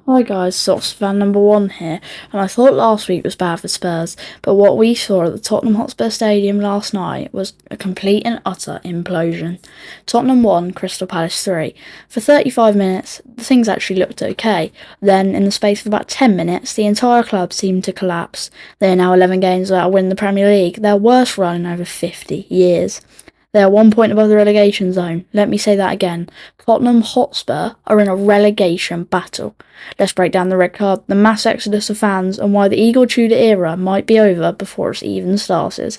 Hi guys, Sox fan number one here, and I thought last week was bad for Spurs, but what we saw at the Tottenham Hotspur Stadium last night was a complete and utter implosion. Tottenham won, Crystal Palace 3. For 35 minutes, things actually looked okay. Then, in the space of about 10 minutes, the entire club seemed to collapse. They are now 11 games without winning the Premier League, their worst run in over 50 years. They are 1 point above the relegation zone. Let me say that again. Tottenham Hotspur are in a relegation battle. Let's break down the red card, the mass exodus of fans, and why the Eagle Tudor era might be over before it's even started.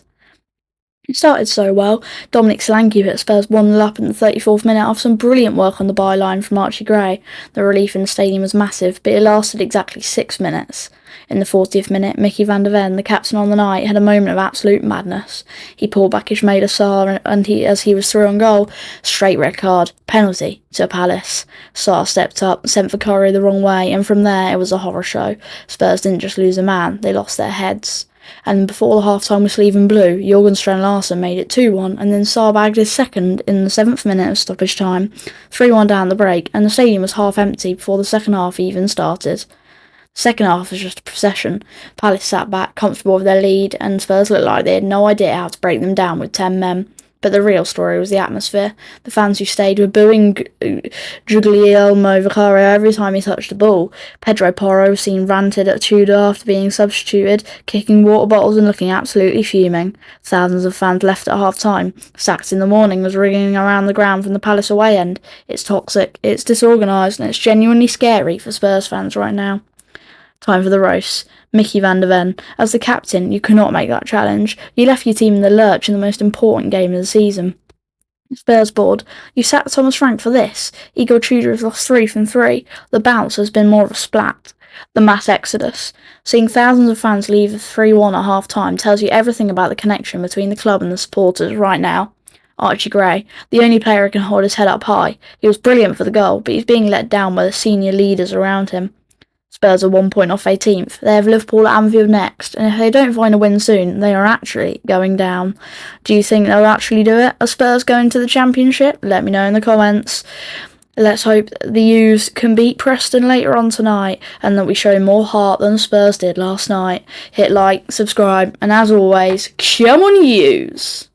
It started so well. Dominic Solanke hit Spurs 1-0 up in the 34th minute after some brilliant work on the byline from Archie Gray. The relief in the stadium was massive, but it lasted exactly 6 minutes. In the 40th minute, Mickey van der Ven, the captain on the night, had a moment of absolute madness. He pulled back Ismaila Sarr as he was through on goal. Straight red card, penalty to Palace. Sarr stepped up, sent Vicario the wrong way, and from there it was a horror show. Spurs didn't just lose a man, they lost their heads. And before the half-time whistle even blew, Jorgen Strand-Larsen made it 2-1, and then Sarr bagged his second in the 7th minute of stoppage time, 3-1 down the break, and the stadium was half empty before the second half even started. The second half was just a procession. Palace sat back, comfortable with their lead, and Spurs looked like they had no idea how to break them down with 10 men. But the real story was the atmosphere. The fans who stayed were booing Guglielmo Vicario every time he touched the ball. Pedro Porro was seen ranted at Tudor after being substituted, kicking water bottles and looking absolutely fuming. Thousands of fans left at half-time. Sacks in the Morning was ringing around the ground from the Palace away end. It's toxic, it's disorganised, and it's genuinely scary for Spurs fans right now. Time for the roast. Mickey van der Ven. As the captain, you cannot make that challenge. You left your team in the lurch in the most important game of the season. Spurs board. You sacked Thomas Frank for this. Igor Tudor has lost 3 from 3. The bounce has been more of a splat. The mass exodus. Seeing thousands of fans leave 3-1 at half-time tells you everything about the connection between the club and the supporters right now. Archie Gray, the only player who can hold his head up high. He was brilliant for the goal, but he's being let down by the senior leaders around him. Spurs are 1 point off 18th. They have Liverpool at Anfield next, and if they don't find a win soon, they are actually going down. Do you think they'll actually do it? Are Spurs going to the Championship? Let me know in the comments. Let's hope the U's can beat Preston later on tonight, and that we show more heart than Spurs did last night. Hit like, subscribe, and as always, come on U's!